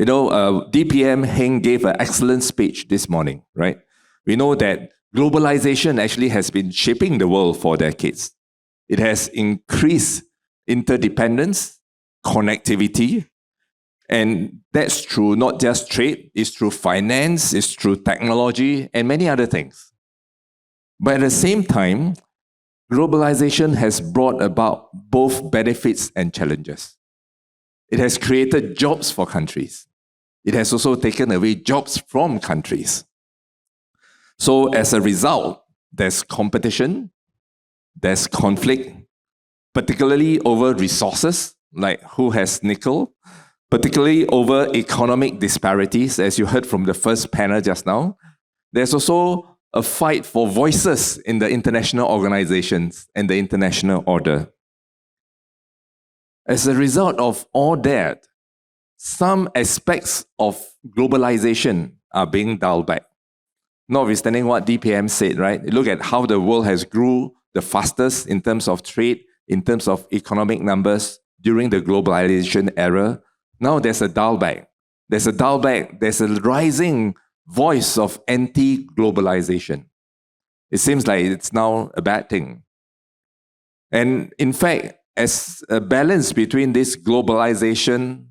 DPM Heng gave an excellent speech this morning, right? We know that globalization actually has been shaping the world for decades. It has increased interdependence, connectivity, and that's through not just trade, it's through finance, it's through technology, and many other things. But at the same time, globalization has brought about both benefits and challenges. It has created jobs for countries. It has also taken away jobs from countries. So as a result, there's competition, there's conflict, particularly over resources, like who has nickel, particularly over economic disparities, as you heard from the first panel just now. There's also a fight for voices in the international organizations and the international order. As a result of all that, some aspects of globalization are being dialed back. Notwithstanding what DPM said, right? Look at how the world has grew the fastest in terms of trade, in terms of economic numbers during the globalization era. Now there's a dial back. There's a rising voice of anti-globalization. It seems like it's now a bad thing. And in fact, as a balance between this globalization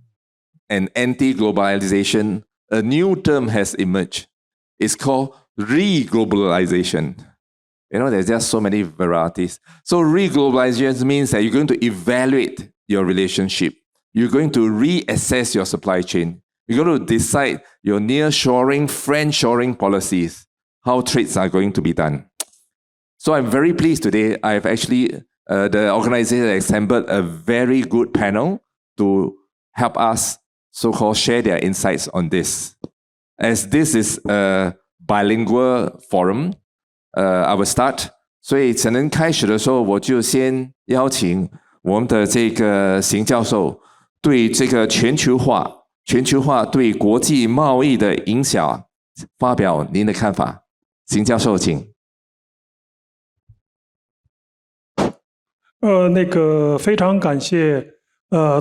and anti-globalization, a new term has emerged. It's called re-globalization. There's just so many varieties. So re-globalization means that you're going to evaluate your relationship. You're going to reassess your supply chain. You're going to decide your near-shoring, friend-shoring policies, how trades are going to be done. So I'm very pleased today. I've actually, the organization assembled a very good panel to help us so-called share their insights on this. As this is a bilingual forum, I will start. 所以可能开始的时候，我就先邀请我们的这个邢教授对这个全球化对国际贸易的影响发表您的看法。邢教授，请。非常感谢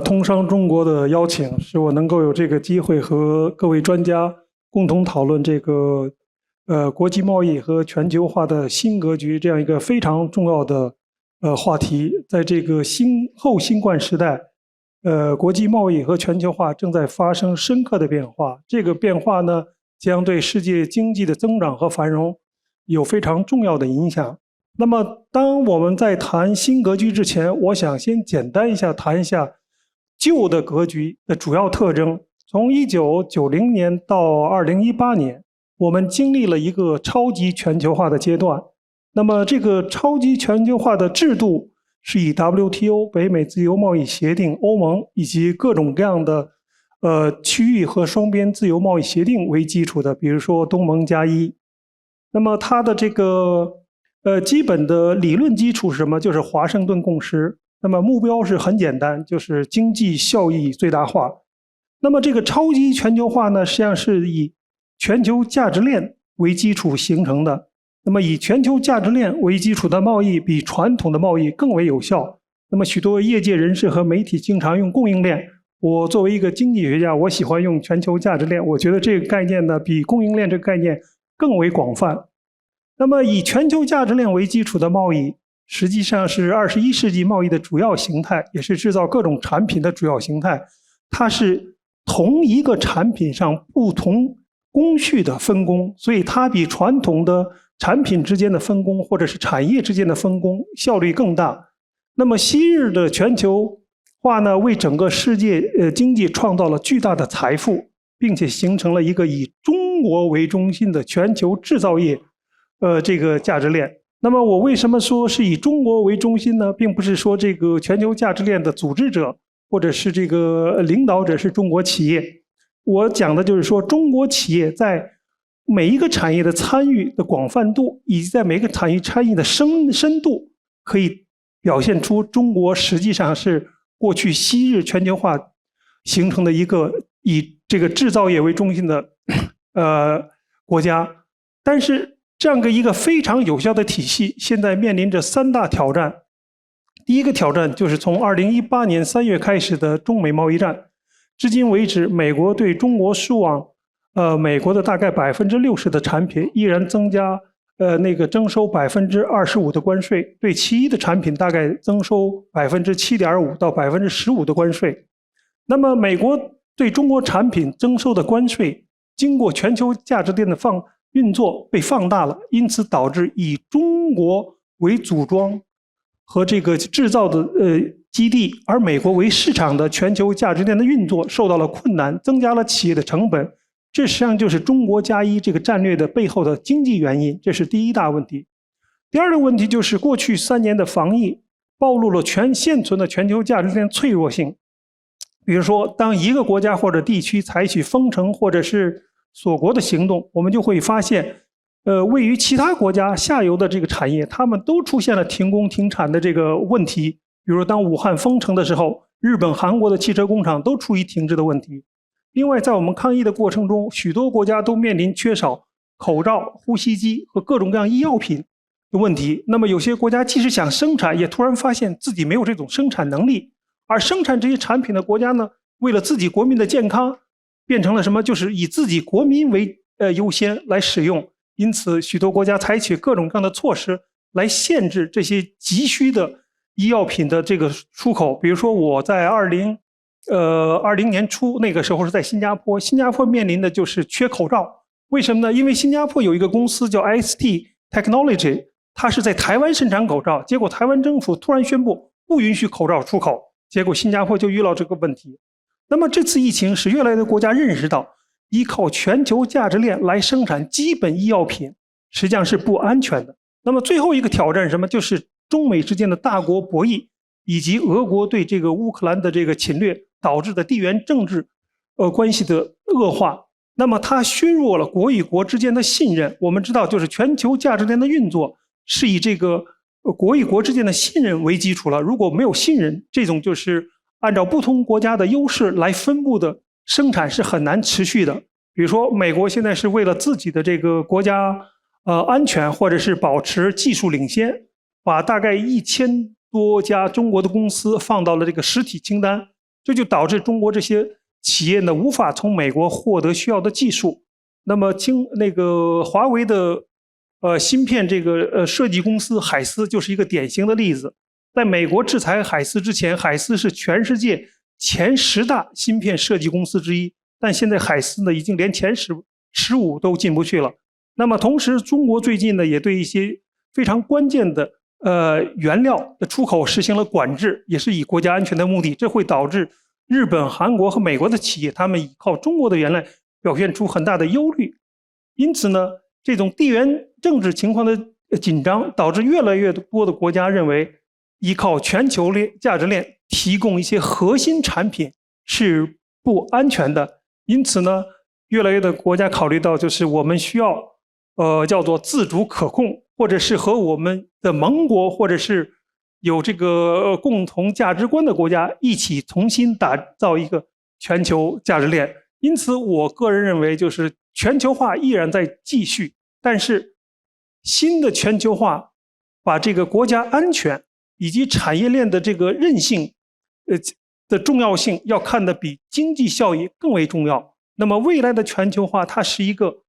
通商中国的邀请，使我能够有这个机会和各位专家共同讨论这个国际贸易和全球化的新格局这样一个非常重要的话题。在这个后新冠时代，国际贸易和全球化正在发生深刻的变化。这个变化呢，将对世界经济的增长和繁荣有非常重要的影响。那么，当我们在谈新格局之前，我想先简单谈一下旧的格局的主要特征。从1990年到2018年，我们经历了一个超级全球化的阶段。那么，这个超级全球化的制度是以 WTO 北美自由贸易协定、欧盟以及各种各样的区域和双边自由贸易协定为基础的，比如说东盟+1。那么它的这个基本的理论基础是什么？就是华盛顿共识。那么目标是很简单，就是经济效益最大化。那么这个超级全球化呢，实际上是以全球价值链为基础形成的。那么以全球价值链为基础的贸易比传统的贸易更为有效。那么许多业界人士和媒体经常用供应链。我作为一个经济学家，我喜欢用全球价值链。我觉得这个概念呢，比供应链这个概念更为广泛。那么以全球价值链为基础的贸易，实际上是21世纪贸易的主要形态，也是制造各种产品的主要形态。它是同一个产品上不同工序的分工，所以它比传统的产品之间的分工或者是产业之间的分工效率更大。那么昔日的全球化呢，为整个世界经济创造了巨大的财富，并且形成了一个以中国为中心的全球制造业这个价值链。那么我为什么说是以中国为中心呢？并不是说这个全球价值链的组织者或者是这个领导者是中国企业。我讲的就是说，中国企业在每一个产业的参与的广泛度，以及在每个产业参与的深度，可以表现出中国实际上是过去昔日全球化形成的一个以这个制造业为中心的国家。但是这样一个非常有效的体系，现在面临着3大挑战。第一个挑战就是从2018年3月开始的中美贸易战，至今为止，美国对中国输往美国的大概60%的产品依然增加征收25%的关税，对其余的产品大概增收7.5%到15%的关税。那么美国对中国产品征收的关税，经过全球价值链的运作被放大了，因此导致以中国为组装和这个制造的基地，而美国为市场的全球价值链的运作受到了困难，增加了企业的成本。这实际上就是中国+1这个战略的背后的经济原因，这是第一大问题。第二个问题就是过去3年的防疫暴露了现存的全球价值链脆弱性。比如说，当一个国家或者地区采取封城或者是锁国的行动，我们就会发现，位于其他国家下游的这个产业，他们都出现了停工停产的这个问题。比如当武汉封城的时候，日本、韩国的汽车工厂都处于停滞的问题。另外，在我们抗疫的过程中，许多国家都面临缺少口罩、呼吸机和各种各样医药品的问题。那么有些国家即使想生产，也突然发现自己没有这种生产能力。而生产这些产品的国家呢，为了自己国民的健康，变成了什么？就是以自己国民为优先来使用。因此，许多国家采取各种各样的措施来限制这些急需的医药品的这个出口。比如说，我在20年初那个时候是在新加坡，新加坡面临的就是缺口罩。为什么呢？因为新加坡有一个公司叫 ST Technology， 它是在台湾生产口罩，结果台湾政府突然宣布不允许口罩出口，结果新加坡就遇到这个问题。那么这次疫情使越来越多国家认识到，依靠全球价值链来生产基本医药品实际上是不安全的。那么最后一个挑战是什么？就是中美之间的大国博弈，以及俄国对这个乌克兰的这个侵略导致的地缘政治关系的恶化。那么它削弱了国与国之间的信任。我们知道，就是全球价值链的运作是以这个国与国之间的信任为基础了。如果没有信任，这种就是按照不同国家的优势来分布的生产是很难持续的。比如说，美国现在是为了自己的这个国家安全，或者是保持技术领先，把大概1000多家中国的公司放到了这个实体清单，这就导致中国这些企业呢无法从美国获得需要的技术。那么华为的芯片这个设计公司海思就是一个典型的例子。在美国制裁海思之前，海思是全世界前10大芯片设计公司之一，但现在海思呢已经连前15都进不去了。那么同时，中国最近呢也对一些非常关键的原料的出口实行了管制，也是以国家安全的目的。这会导致日本、韩国和美国的企业，他们依靠中国的原料表现出很大的忧虑。因此呢，这种地缘政治情况的紧张，导致越来越多的国家认为，依靠全球价值链提供一些核心产品是不安全的。因此呢，越来越多国家考虑到，就是我们需要叫做自主可控，或者是和我们的盟国或者是有这个共同价值观的国家一起重新打造一个全球价值链。因此我个人认为，就是全球化依然在继续，但是新的全球化把这个国家安全以及产业链的这个韧性的重要性要看得比经济效益更为重要。那么未来的全球化，它是一个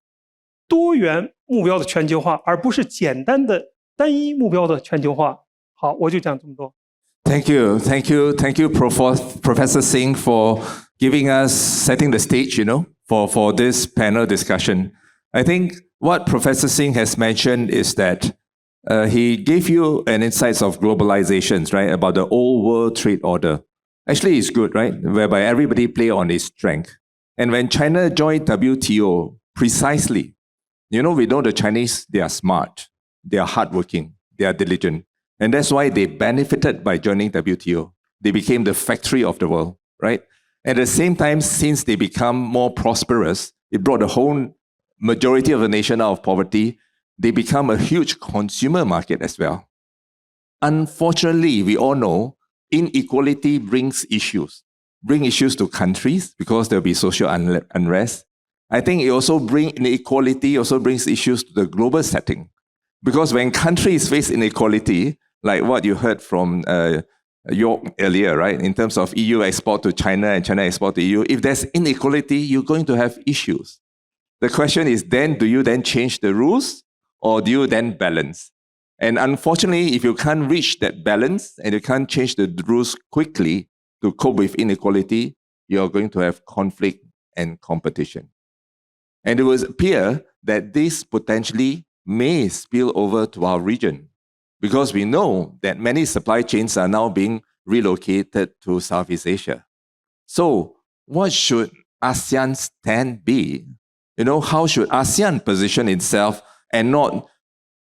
多元目标的全球化，而不是简单的单一目标的全球化。好，我就讲这么多。Thank you, Professor Singh, for giving us, setting the stage, for this panel discussion. I think what Professor Singh has mentioned is that he gave you an insights of globalizations, right, about the old world trade order. Actually, it's good, right, whereby everybody play on its strength. And when China joined WTO, precisely, we know the Chinese, they are smart, they are hardworking, they are diligent. And that's why they benefited by joining WTO. They became the factory of the world, right? At the same time, since they become more prosperous, it brought the whole majority of the nation out of poverty. They become a huge consumer market as well. Unfortunately, we all know inequality brings issues to countries because there'll be social unrest. I think inequality also brings issues to the global setting. Because when countries face inequality, like what you heard from York earlier, right? In terms of EU export to China and China export to EU, if there's inequality, you're going to have issues. The question is then, do you then change the rules or do you then balance? And unfortunately, if you can't reach that balance and you can't change the rules quickly to cope with inequality, you're going to have conflict and competition. And it would appear that this potentially may spill over to our region because we know that many supply chains are now being relocated to Southeast Asia. So what should ASEAN's stand be? How should ASEAN position itself and not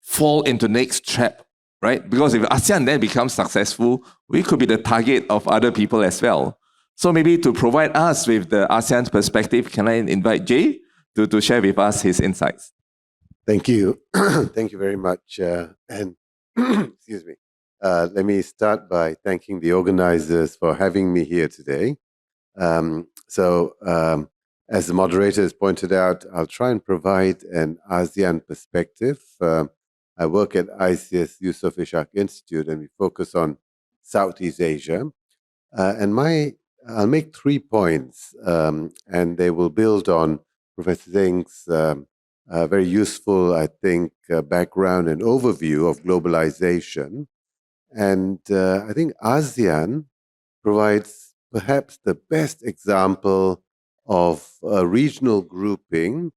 fall into next trap, right? Because if ASEAN then becomes successful, we could be the target of other people as well. So maybe to provide us with the ASEAN's perspective, can I invite Jay to share with us his insights? Thank you. Thank you very much. And excuse me. Let me start by thanking the organizers for having me here today. As the moderator has pointed out, I'll try and provide an ASEAN perspective. I work at ICS Yusof Ishak Institute, and we focus on Southeast Asia. I'll make 3 points, and they will build on Professor Zeng's very useful, I think, background and overview of globalization. And I think ASEAN provides perhaps the best example of a regional grouping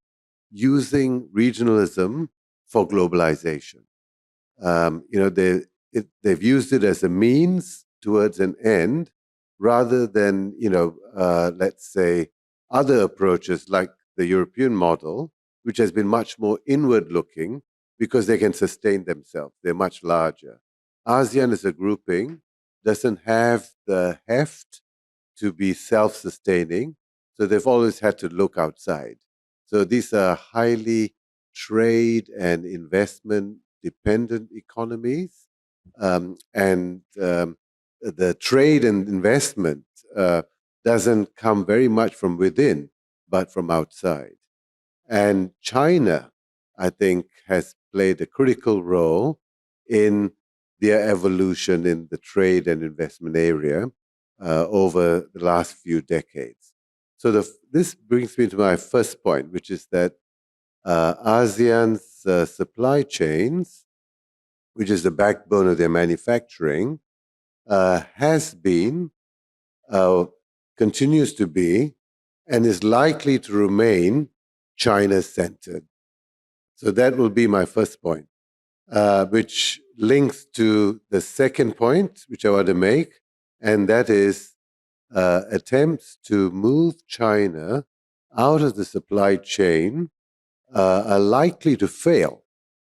using regionalism for globalization. They've used it as a means towards an end rather than, let's say, other approaches like the European model, which has been much more inward-looking because they can sustain themselves. They're much larger. ASEAN as a grouping doesn't have the heft to be self-sustaining, so they've always had to look outside. So these are highly trade and investment dependent economies, and the trade and investment doesn't come very much from within, but from outside. And China, I think, has played a critical role in their evolution in the trade and investment area over the last few decades. So this brings me to my first point, which is that ASEAN's supply chains, which is the backbone of their manufacturing, has been, continues to be, and is likely to remain China-centered. So that will be my first point, which links to the second point, which I want to make, and that is attempts to move China out of the supply chain are likely to fail.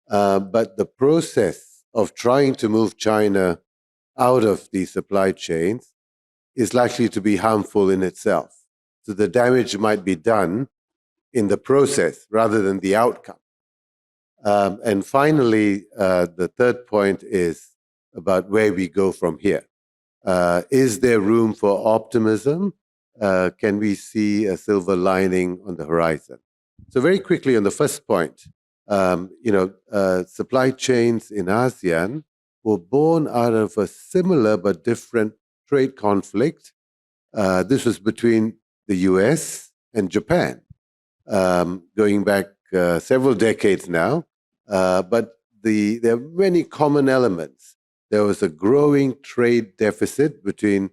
But the process of trying to move China out of these supply chains is likely to be harmful in itself. So the damage might be done in the process rather than the outcome. And finally, the third point is about where we go from here. Is there room for optimism? Can we see a silver lining on the horizon? So very quickly on the first point, supply chains in ASEAN were born out of a similar but different trade conflict. This was between the US and Japan, going back several decades now. But there are many common elements. There was a growing trade deficit between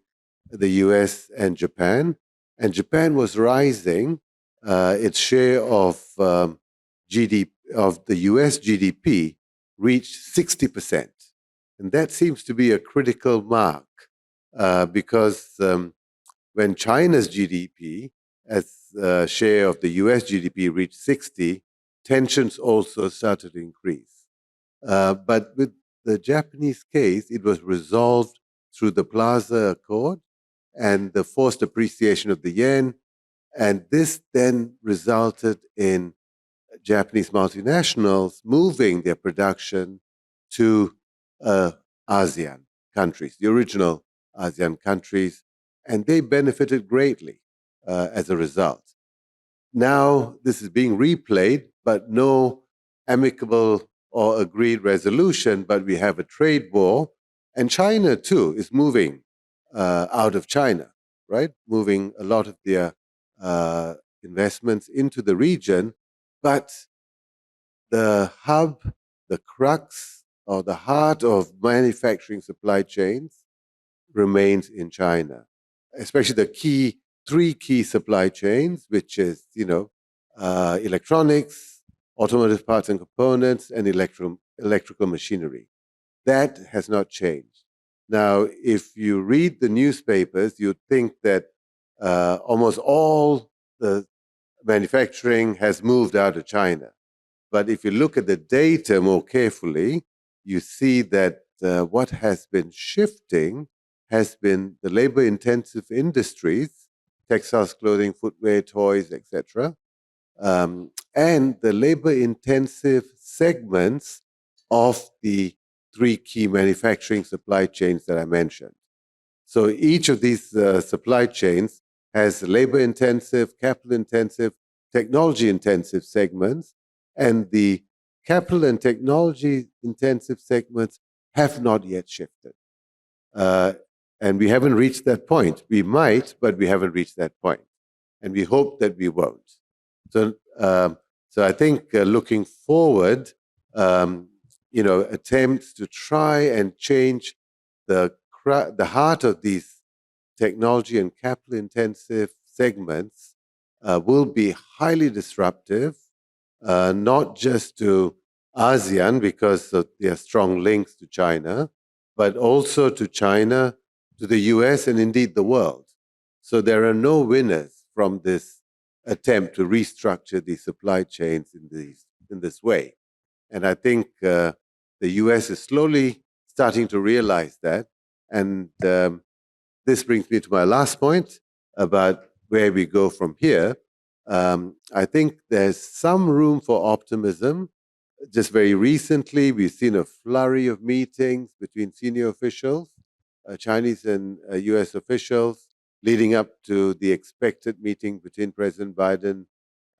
the US and Japan was rising. Its share of GDP of the US GDP reached 60%. And that seems to be a critical mark because when China's GDP as share of the US GDP reached 60, tensions also started to increase. But with the Japanese case, it was resolved through the Plaza Accord and the forced appreciation of the yen. And this then resulted in Japanese multinationals moving their production to ASEAN countries, the original ASEAN countries, and they benefited greatly as a result. Now this is being replayed, but no amicable or agreed resolution, but we have a trade war, And China, too, is moving out of China, right? Moving a lot of their investments into the region. But the hub, the crux, or the heart of manufacturing supply chains remains in China, especially the three key supply chains, which is, electronics, automotive parts and components, and electrical machinery. That has not changed. Now, if you read the newspapers, you'd think that almost all the manufacturing has moved out of China. But if you look at the data more carefully, you see that what has been shifting has been the labor-intensive industries, textiles, clothing, footwear, toys, etc., and the labor-intensive segments of the three key manufacturing supply chains that I mentioned. So each of these supply chains has labor-intensive, capital-intensive, technology-intensive segments, and the capital and technology-intensive segments have not yet shifted. And we haven't reached that point. We might, but we haven't reached that point. And we hope that we won't. So I think looking forward, attempts to try and change the heart of these technology and capital-intensive segments will be highly disruptive, not just to ASEAN because of their strong links to China, but also to China, to the US, and indeed the world. So there are no winners from this attempt to restructure these supply chains in this way. And I think the US is slowly starting to realize that. And this brings me to my last point about where we go from here. I think there's some room for optimism. Just very recently, we've seen a flurry of meetings between senior officials, Chinese and US officials, leading up to the expected meeting between President Biden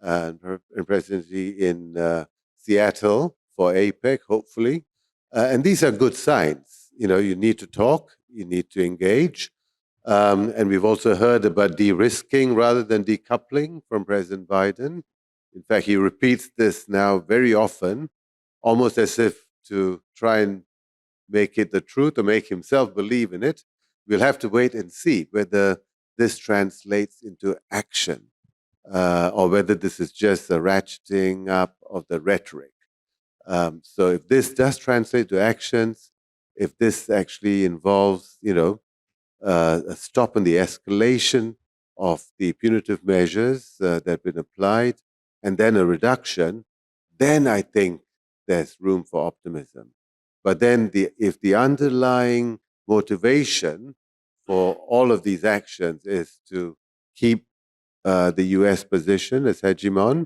and President Xi in Seattle for APEC, hopefully. And these are good signs. You need to talk, you need to engage. And we've also heard about de-risking rather than decoupling from President Biden. In fact, he repeats this now very often, almost as if to try and make it the truth or make himself believe in it. We'll have to wait and see whether this translates into action or whether this is just a ratcheting up of the rhetoric. So if this does translate to actions, if this actually involves, a stop in the escalation of the punitive measures that have been applied, and then a reduction, then I think there's room for optimism. But then if the underlying motivation for all of these actions is to keep the US position as hegemon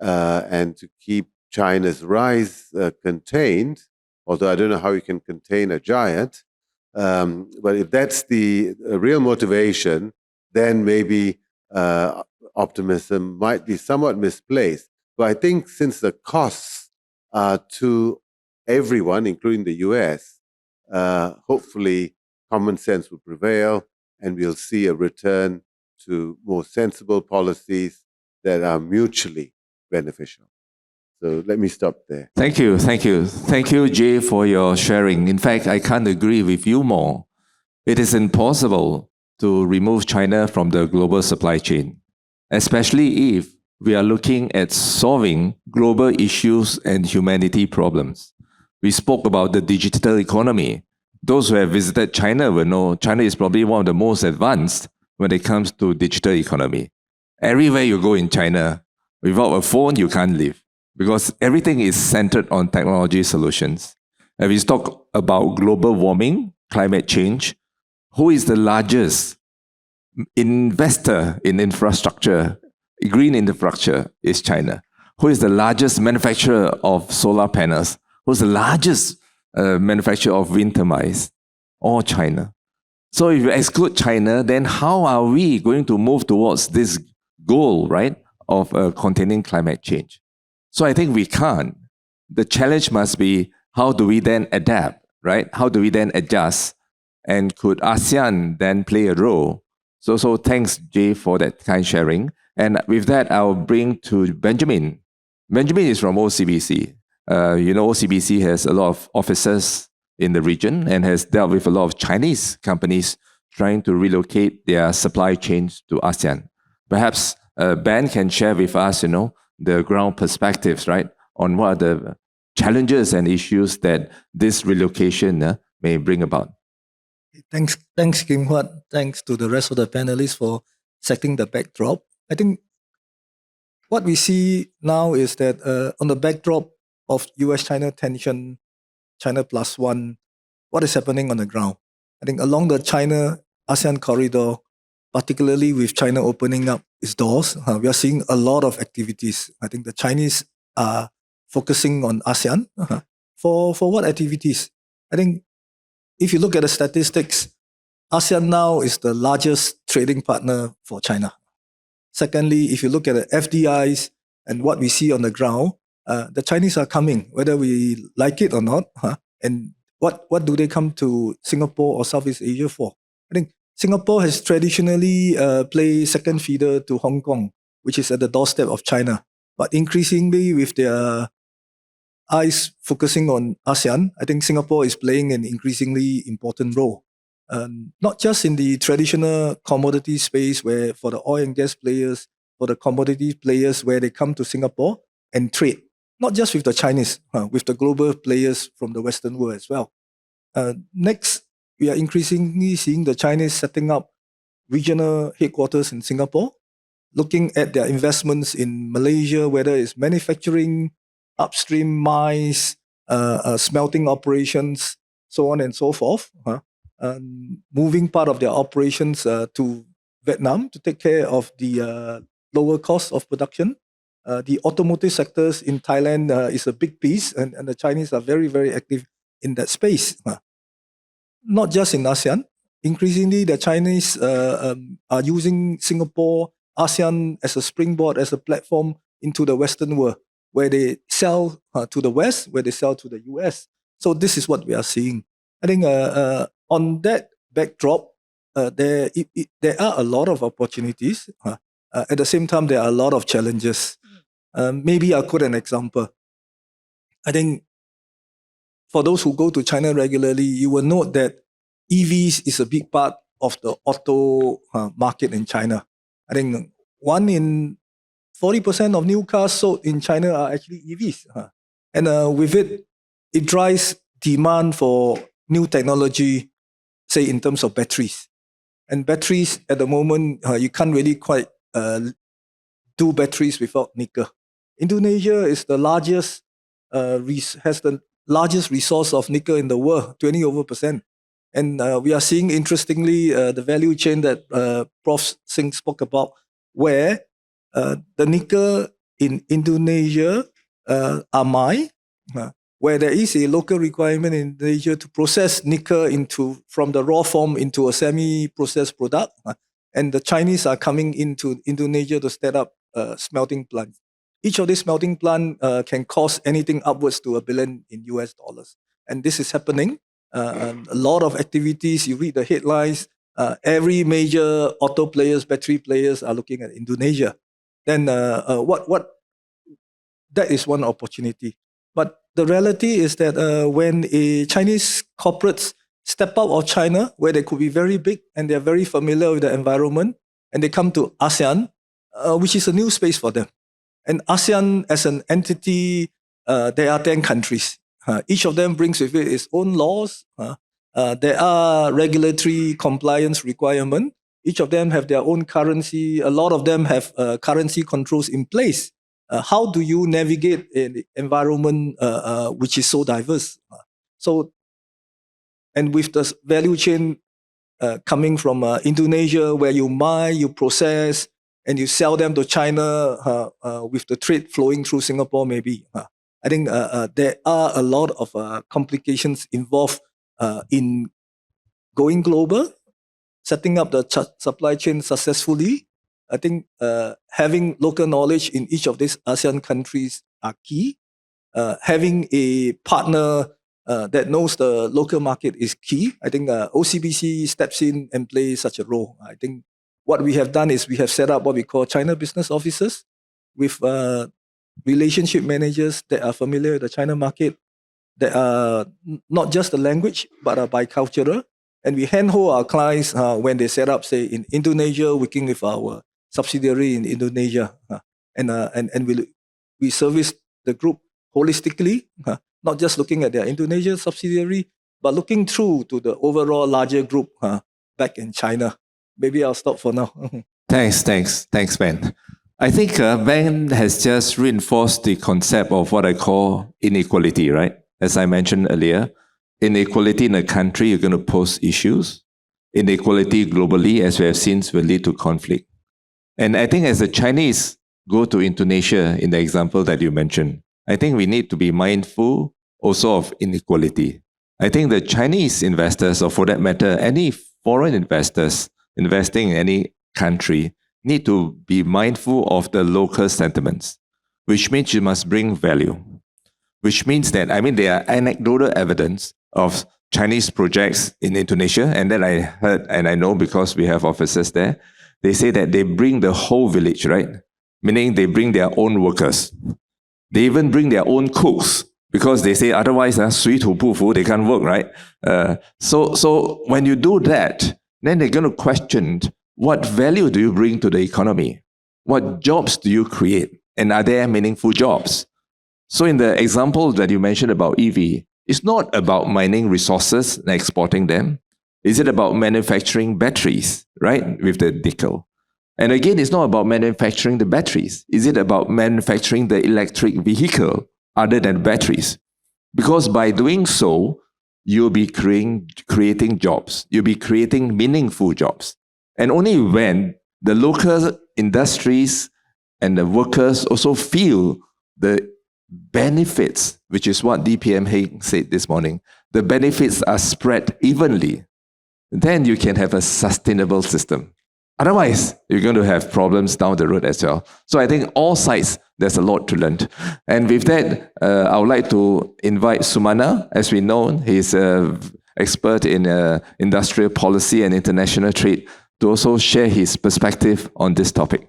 and to keep China's rise contained, although I don't know how you can contain a giant, but if that's the real motivation, then maybe optimism might be somewhat misplaced. But I think since the costs are to everyone, including the US, hopefully common sense will prevail and we'll see a return to more sensible policies that are mutually beneficial. So let me stop there. Thank you. Thank you, Jay, for your sharing. In fact, I can't agree with you more. It is impossible to remove China from the global supply chain, especially if we are looking at solving global issues and humanity problems. We spoke about the digital economy. Those who have visited China will know China is probably one of the most advanced when it comes to digital economy. Everywhere you go in China, without a phone, you can't live, because everything is centered on technology solutions. And we talk about global warming, climate change. Who is the largest investor in infrastructure, green infrastructure? Is China. Who is the largest manufacturer of solar panels? Who's the largest manufacturer of wind turbines? All China. So if you exclude China, then how are we going to move towards this goal, right, of containing climate change? So I think we can't. The challenge must be, how do we then adapt right? How do we then adjust? And could ASEAN then play a role? So thanks, Jay, for that kind sharing. And with that, I'll bring to Benjamin. Benjamin is from OCBC. OCBC has a lot of offices in the region and has dealt with a lot of Chinese companies trying to relocate their supply chains to ASEAN. Perhaps Ben can share with us, the ground perspectives, right, on what are the challenges and issues that this relocation may bring about. Thanks, Kim Huat. Thanks to the rest of the panelists for setting the backdrop. I think what we see now is that on the backdrop of US-China tension, China +1, what is happening on the ground? I think along the China-ASEAN corridor, particularly with China opening up its doors, we are seeing a lot of activities. I think the Chinese are focusing on ASEAN. For what activities? I think if you look at the statistics, ASEAN now is the largest trading partner for China. Secondly, if you look at the FDIs and what we see on the ground, the Chinese are coming, whether we like it or not. And what do they come to Singapore or Southeast Asia for? I think Singapore has traditionally played second feeder to Hong Kong, which is at the doorstep of China. But increasingly, with their eyes focusing on ASEAN, I think Singapore is playing an increasingly important role. Not just in the traditional commodity space, where for the oil and gas players, for the commodity players, where they come to Singapore and trade, not just with the Chinese, with the global players from the Western world as well. Next, we are increasingly seeing the Chinese setting up regional headquarters in Singapore, looking at their investments in Malaysia, whether it's manufacturing, upstream mines, smelting operations, so on and so forth. Moving part of their operations to Vietnam to take care of the lower cost of production. The automotive sectors in Thailand is a big piece, and the Chinese are very, very active in that space. Not just in ASEAN. Increasingly, the Chinese are using Singapore, ASEAN as a springboard, as a platform into the Western world, where they sell to the West, where they sell to the US. So this is what we are seeing. I think on that backdrop, there are a lot of opportunities. At the same time, there are a lot of challenges. Maybe I'll quote an example. I think for those who go to China regularly, you will note that EVs is a big part of the auto market in China. I think 1 in 40% of new cars sold in China are actually EVs. And with it, it drives demand for new technology, say in terms of batteries. And batteries at the moment, you can't really quite do batteries without nickel. Indonesia is the largest, has the largest resource of nickel in the world, 20%. And we are seeing, interestingly, the value chain that Prof. Singh spoke about, where the nickel in Indonesia are mined, where there is a local requirement in Indonesia to process nickel from the raw form into a semi-processed product. And the Chinese are coming into Indonesia to set up smelting plants. Each of these smelting plants can cost anything upwards to $1 billion in US dollars. And this is happening. A lot of activities, you read the headlines, every major auto players, battery players are looking at Indonesia. Then that is one opportunity. But the reality is that when a Chinese corporates step out of China, where they could be very big and they're very familiar with the environment, and they come to ASEAN, which is a new space for them. And ASEAN as an entity, there are 10 countries. Each of them brings with it its own laws. There are regulatory compliance requirements. Each of them have their own currency. A lot of them have currency controls in place. How do you navigate an environment which is so diverse? And with the value chain coming from Indonesia, where you mine, you process, and you sell them to China with the trade flowing through Singapore, maybe. I think there are a lot of complications involved in going global, setting up the supply chain successfully. I think having local knowledge in each of these ASEAN countries are key. Having a partner that knows the local market is key. I think OCBC steps in and plays such a role. I think what we have done is we have set up what we call China business officers with relationship managers that are familiar with the China market, that are not just the language, but are bicultural. And we handhold our clients when they set up, say, in Indonesia, working with our subsidiary in Indonesia. And we service the group holistically, not just looking at their Indonesia subsidiary, but looking through to the overall larger group back in China. Maybe I'll stop for now. Thanks, Ben. I think Ben has just reinforced the concept of what I call inequality, right? As I mentioned earlier, inequality in a country, you're going to pose issues. Inequality globally, as we have seen, will lead to conflict. And I think as the Chinese go to Indonesia, in the example that you mentioned, I think we need to be mindful also of inequality. I think the Chinese investors, or for that matter, any foreign investors investing in any country, need to be mindful of the local sentiments, which means you must bring value. Which means that, there are anecdotal evidence of Chinese projects in Indonesia, and then I heard, and I know because we have officers there, they say that they bring the whole village, right? Meaning they bring their own workers. They even bring their own cooks, because they say otherwise, 水土不服, they can't work, right? So when you do that, then they're going to question, what value do you bring to the economy? What jobs do you create? And are there meaningful jobs? So in the example that you mentioned about EV, it's not about mining resources and exporting them. Is it about manufacturing batteries, right, with the nickel? And again, it's not about manufacturing the batteries. Is it about manufacturing the electric vehicle other than batteries? Because by doing so, you'll be creating jobs. You'll be creating meaningful jobs. And only when the local industries and the workers also feel the benefits, which is what DPM Haig said this morning, the benefits are spread evenly, then you can have a sustainable system. Otherwise, you're going to have problems down the road as well. So I think all sides, there's a lot to learn. And with that, I would like to invite Sumana. As we know, he's an expert in industrial policy and international trade, to also share his perspective on this topic.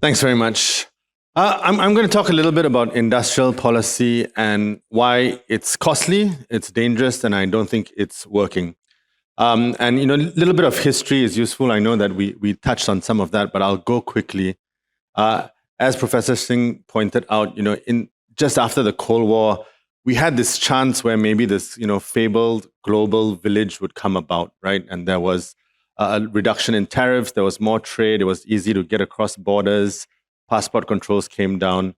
Thanks very much. I'm going to talk a little bit about industrial policy and why it's costly, it's dangerous, and I don't think it's working. And a little bit of history is useful. I know that we touched on some of that, but I'll go quickly. As Professor Singh pointed out, in just after the Cold War, we had this chance where maybe this fabled global village would come about, right? And there was a reduction in tariffs, there was more trade, it was easy to get across borders, passport controls came down,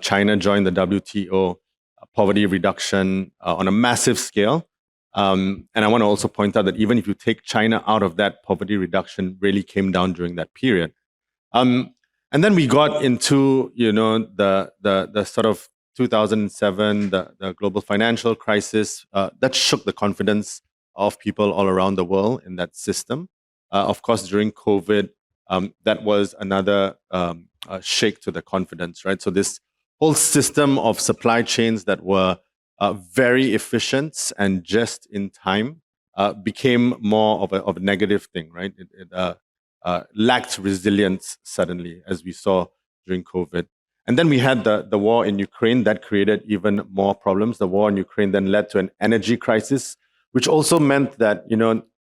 China joined the WTO, poverty reduction on a massive scale. And I want to also point out that even if you take China out of that, poverty reduction really came down during that period. And then we got into the sort of 2007, the global financial crisis that shook the confidence of people all around the world in that system. Of course, during COVID, that was another shake to the confidence, right? So this whole system of supply chains that were very efficient and just in time became more of a negative thing, right? It lacked resilience suddenly, as we saw during COVID. And then we had the war in Ukraine that created even more problems. The war in Ukraine then led to an energy crisis, which also meant that,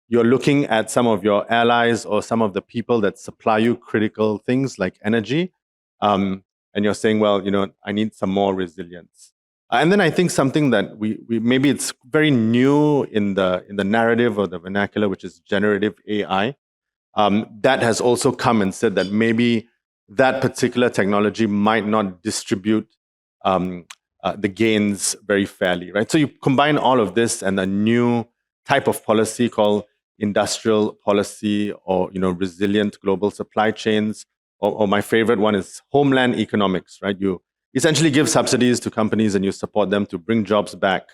you're looking at some of your allies or some of the people that supply you critical things like energy. And you're saying, well, I need some more resilience. And then I think something that we maybe it's very new in the narrative or the vernacular, which is generative AI. That has also come and said that maybe that particular technology might not distribute the gains very fairly, right? So you combine all of this and a new type of policy called industrial policy, or resilient global supply chains, or my favorite one is homeland economics, right? You essentially give subsidies to companies and you support them to bring jobs back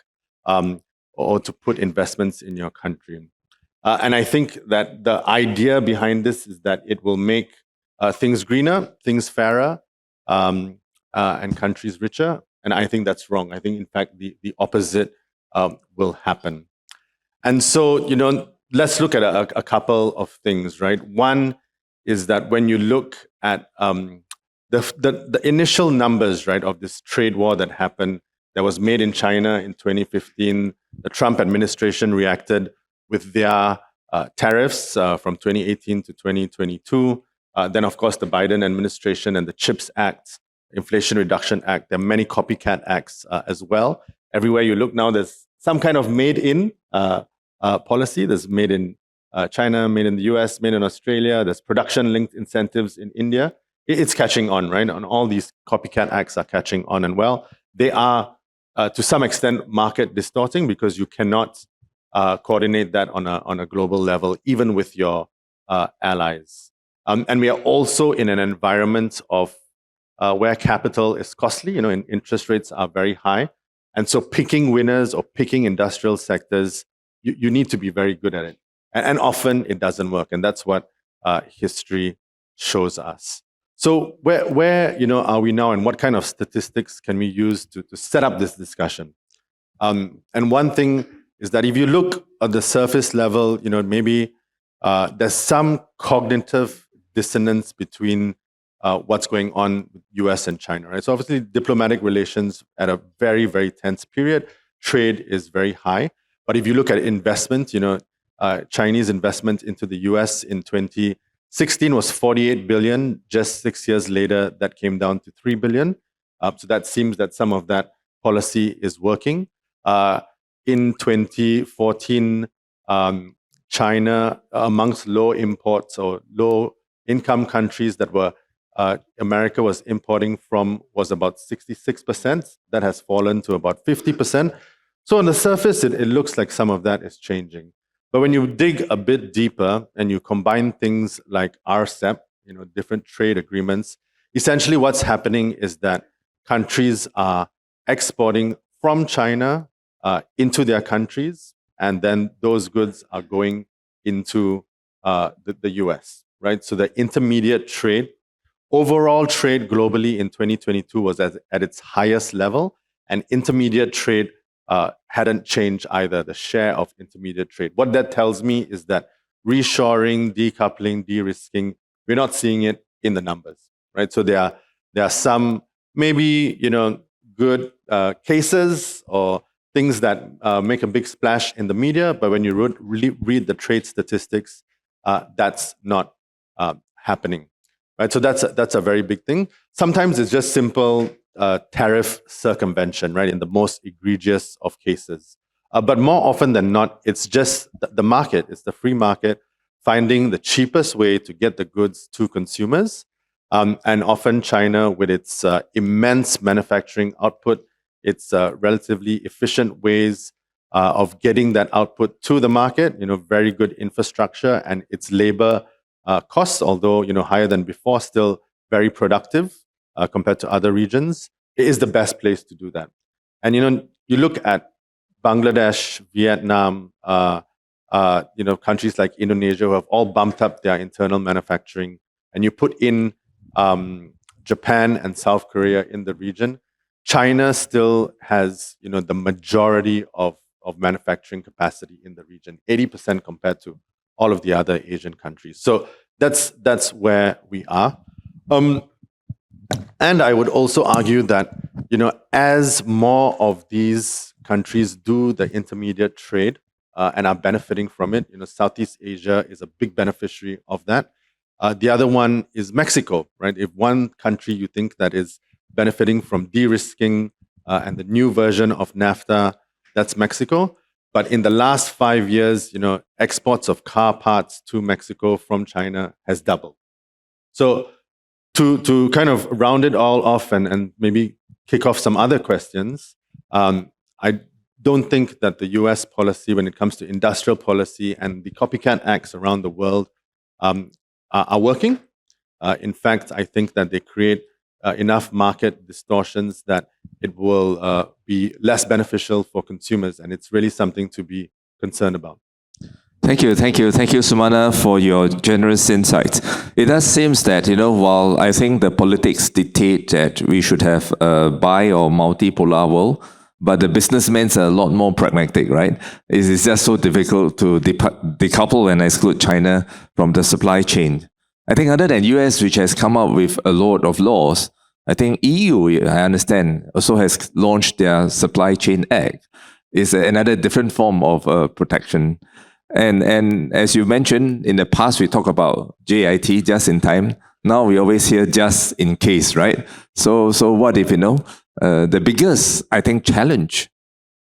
or to put investments in your country. And I think that the idea behind this is that it will make things greener, things fairer, and countries richer. And I think that's wrong. I think, in fact, the opposite will happen. And so, let's look at a couple of things, right? One is that when you look at the initial numbers, right, of this trade war that happened, that was made in China in 2015, the Trump administration reacted with their tariffs from 2018 to 2022. Then, of course, the Biden administration and the CHIPS Act, Inflation Reduction Act. There are many copycat acts as well. Everywhere you look now, there's some kind of made in policy. There's made in China, made in the US, made in Australia. There's production-linked incentives in India. It's catching on, right? And all these copycat acts are catching on. And well, they are to some extent market distorting because you cannot coordinate that on a global level, even with your allies. And we are also in an environment of where capital is costly, and interest rates are very high. And so picking winners or picking industrial sectors, you need to be very good at it. And often it doesn't work. And that's what history shows us. So where are we now, and what kind of statistics can we use to set up this discussion? And one thing is that if you look at the surface level, maybe there's some cognitive dissonance between what's going on with US and China, right? So obviously diplomatic relations at a very, very tense period, trade is very high. But if you look at investment, Chinese investment into the US in 2016 was 48 billion. Just 6 years later, that came down to 3 billion. So that seems that some of that policy is working. In 2014, China, amongst low imports or low income countries that were America was importing from, was about 66%. That has fallen to about 50%. So on the surface, it looks like some of that is changing. But when you dig a bit deeper and you combine things like RCEP, different trade agreements, essentially what's happening is that countries are exporting from China into their countries, and then those goods are going into the US, right? So the intermediate trade, overall trade globally in 2022 was at its highest level, and intermediate trade hadn't changed either, the share of intermediate trade. What that tells me is that reshoring, decoupling, de-risking, we're not seeing it in the numbers, right? So there are some maybe good cases or things that make a big splash in the media, but when you really read the trade statistics, that's not happening, right? So that's a very big thing. Sometimes it's just simple tariff circumvention, right, in the most egregious of cases. But more often than not, it's just the market, it's the free market finding the cheapest way to get the goods to consumers. And often China, with its immense manufacturing output, its relatively efficient ways of getting that output to the market, very good infrastructure, and its labor costs, although higher than before, still very productive compared to other regions. It is the best place to do that. And you look at Bangladesh, Vietnam, countries like Indonesia who have all bumped up their internal manufacturing, and you put in Japan and South Korea in the region, China still has the majority of manufacturing capacity in the region, 80% compared to all of the other Asian countries. So that's where we are. And I would also argue that as more of these countries do the intermediate trade and are benefiting from it, Southeast Asia is a big beneficiary of that. The other one is Mexico, right? If one country you think that is benefiting from de-risking and the new version of NAFTA, that's Mexico. But in the last 5 years, exports of car parts to Mexico from China has doubled. So to kind of round it all off and maybe kick off some other questions, I don't think that the US policy, when it comes to industrial policy and the copycat acts around the world, are working. In fact, I think that they create enough market distortions that it will be less beneficial for consumers, and it's really something to be concerned about. Thank you, Sumana, for your generous insights. It does seem that, while I think the politics dictate that we should have a bi or multipolar world, but the businessmen are a lot more pragmatic, right? It's just so difficult to decouple and exclude China from the supply chain. I think other than US, which has come up with a lot of laws, I think EU, I understand, also has launched their Supply Chain Act. It's another different form of protection. And as you mentioned, in the past, we talk about JIT, just in time. Now we always hear just in case, right? So what if, the biggest, I think, challenge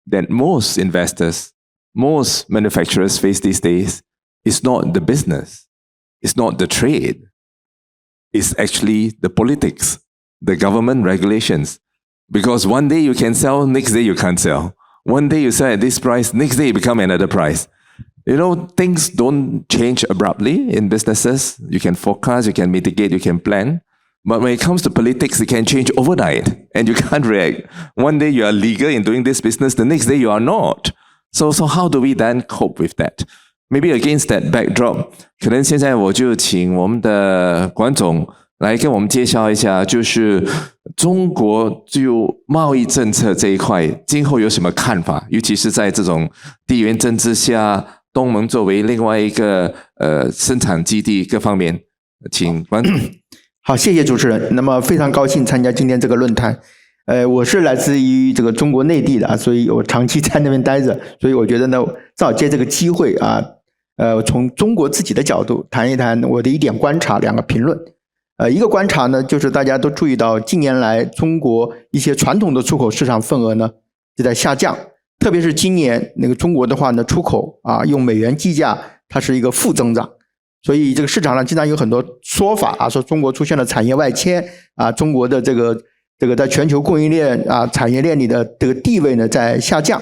that most investors, most manufacturers face these days is not the business, it's not the trade, it's actually the politics, the government regulations. Because one day you can sell, next day you can't sell. One day you sell at this price, next day it become another price. Things don't change abruptly in businesses. You can forecast, you can mitigate, you can plan. But when it comes to politics, it can change overnight and you can't react. One day you are legal in doing this business, the next day you are not. So how do we then cope with that? Maybe against that backdrop, 可能现在我就请我们的管总来跟我们介绍一下，就是中国就贸易政策这一块，今后有什么看法？尤其是在这种地缘政治下，东盟作为另外一个生产基地，各方面，请管总。好，谢谢主持人。那么非常高兴参加今天这个论坛。我是来自于这个中国内地的，所以我长期在那边待着，所以我觉得呢，正好借这个机会啊，从中国自己的角度谈一谈我的一点观察，两个评论。一个观察呢，就是大家都注意到近年来中国一些传统的出口市场份额呢就在下降，特别是今年那个中国的话呢，出口啊用美元计价，它是一个负增长。所以这个市场上经常有很多说法啊，说中国出现了产业外迁啊，中国的这个在全球供应链啊产业链里的这个地位呢在下降。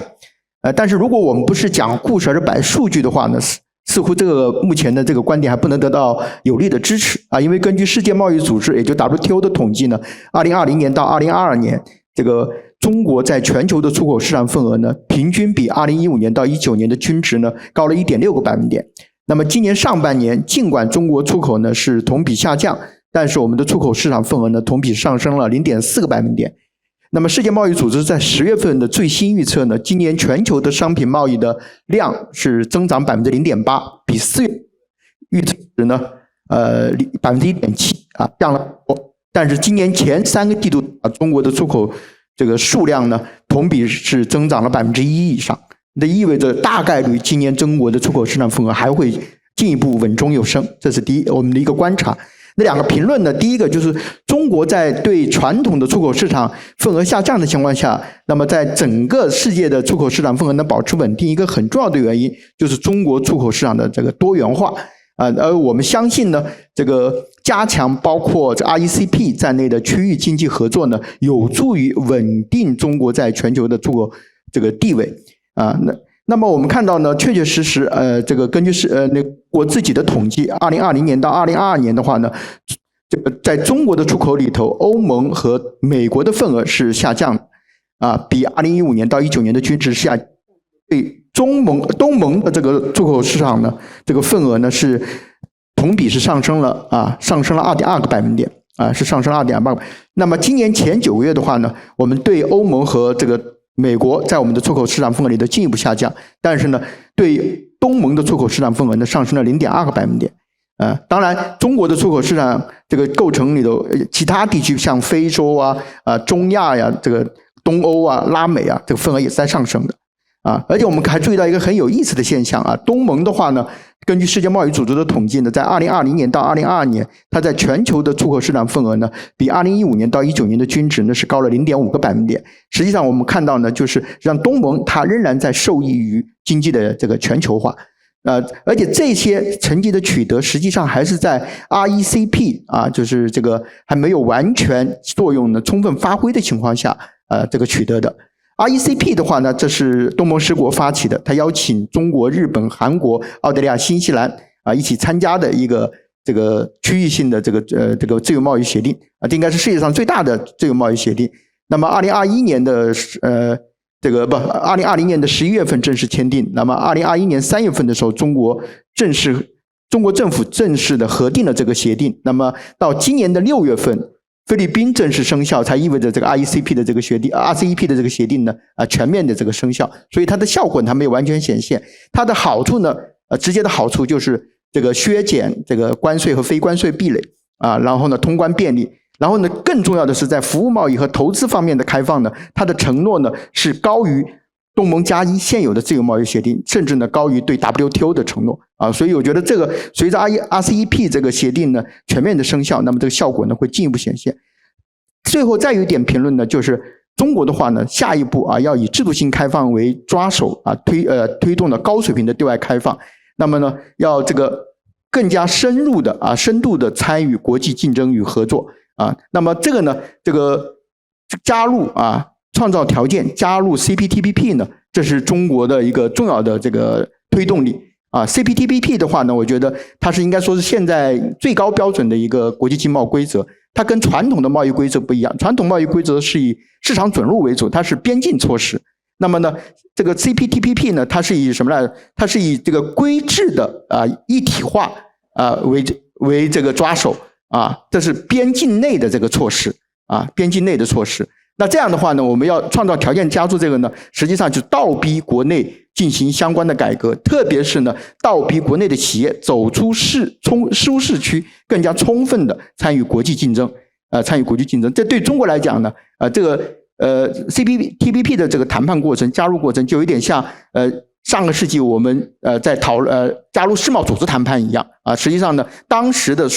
但是如果我们不是讲故事而是摆数据的话呢，似乎这个目前的这个观点还不能得到有力的支持啊，因为根据世界贸易组织也就 WTO 的统计呢，2020年到2022年，这个中国在全球的出口市场份额呢，平均比2015年到19年的均值呢高了 1.6 个百分点。那么今年上半年，尽管中国出口呢是同比下降，但是我们的出口市场份额呢同比上升了 0.4 个百分点。那么世界贸易组织在10月份的最新预测呢，今年全球的商品贸易的量是增长 0.8%， 比4月预测值呢1.7% 啊降了。但是今年前3个季度啊，中国的出口这个数量呢同比是增长了 1% 以上。这意味着大概率今年中国的出口市场份额还会进一步稳中有升，这是我们的一个观察。那两个评论呢，第一个就是中国在对传统的出口市场份额下降的情况下，那么在整个世界的出口市场份额能保持稳定，一个很重要的原因就是中国出口市场的这个多元化。而我们相信呢，这个加强包括这 RCEP 在内的区域经济合作呢，有助于稳定中国在全球的出口这个地位。那么我们看到呢，确确实实，这个根据我自己的统计，2020年到2022年的话呢，这个在中国的出口里头，欧盟和美国的份额是下降的，啊，比2015年到19年的均值下，对东盟的这个出口市场呢，这个份额呢是同比是上升了2.2个百分点，啊，是上升了2.8%。那么今年前9个月的话呢，我们对欧盟和这个美国在我们的出口市场份额里头进一步下降，但是呢，对东盟的出口市场份额呢上升了0.2个百分点。当然，中国的出口市场这个构成里头，其他地区像非洲啊、中亚呀、这个东欧啊、拉美啊，这个份额也是在上升的。而且我们还注意到一个很有意思的现象啊，东盟的话呢，根据世界贸易组织的统计呢，在2020年到2022年，它在全球的出口市场份额呢，比2015年到19年的均值呢是高了 0.5个百分点。实际上我们看到呢，就是让东盟它仍然在受益于经济的这个全球化。而且这些成绩的取得，实际上还是在 RCEP 啊，就是这个还没有完全作用呢充分发挥的情况下，这个取得的。RCEP 的话呢，这是东盟10国发起的，他邀请中国、日本、韩国、澳大利亚、新西兰啊一起参加的一个这个区域性的这个自由贸易协定啊，这应该是世界上最大的自由贸易协定。那么2021年的2020年的11月份正式签订，那么2021年3月份的时候，中国政府正式的核定了这个协定，那么到今年的6月份，菲律宾正式生效，才意味着这个 RCEP 的这个协定，RCEP 的这个协定呢，全面的这个生效，所以它的效果还没有完全显现。它的好处呢，直接的好处就是这个削减这个关税和非关税壁垒然后呢，通关便利。然后呢，更重要的是在服务贸易和投资方面的开放呢，它的承诺呢是高于东盟+1现有的自由贸易协定，甚至呢高于对 WTO 的承诺所以我觉得这个随着 RCEP 这个协定呢全面的生效，那么这个效果呢会进一步显现。最后再有一点评论呢，就是中国的话呢，下一步要以制度性开放为抓手推动了高水平的对外开放，那么呢要这个更加深度的参与国际竞争与合作那么这个呢，这个加入创造条件加入 CPTPP 呢，这是中国的一个重要的这个推动力CPTPP 的话呢，我觉得它是应该说是现在最高标准的一个国际经贸规则，它跟传统的贸易规则不一样，传统贸易规则是以市场准入为主，它是边境措施。那么呢，这个 CPTPP 呢，它是以什么呢？它是以这个规制的一体化为这个抓手这是边境内的这个措施边境内的措施。那这样的话呢，我们要创造条件加入这个呢，实际上就倒逼国内进行相关的改革，特别是呢，倒逼国内的企业走出舒适区，更加充分的参与国际竞争这对中国来讲呢，这个CPTPP 的这个谈判过程、加入过程，就有点像上个世纪我们在加入世贸组织谈判一样实际上呢，当时的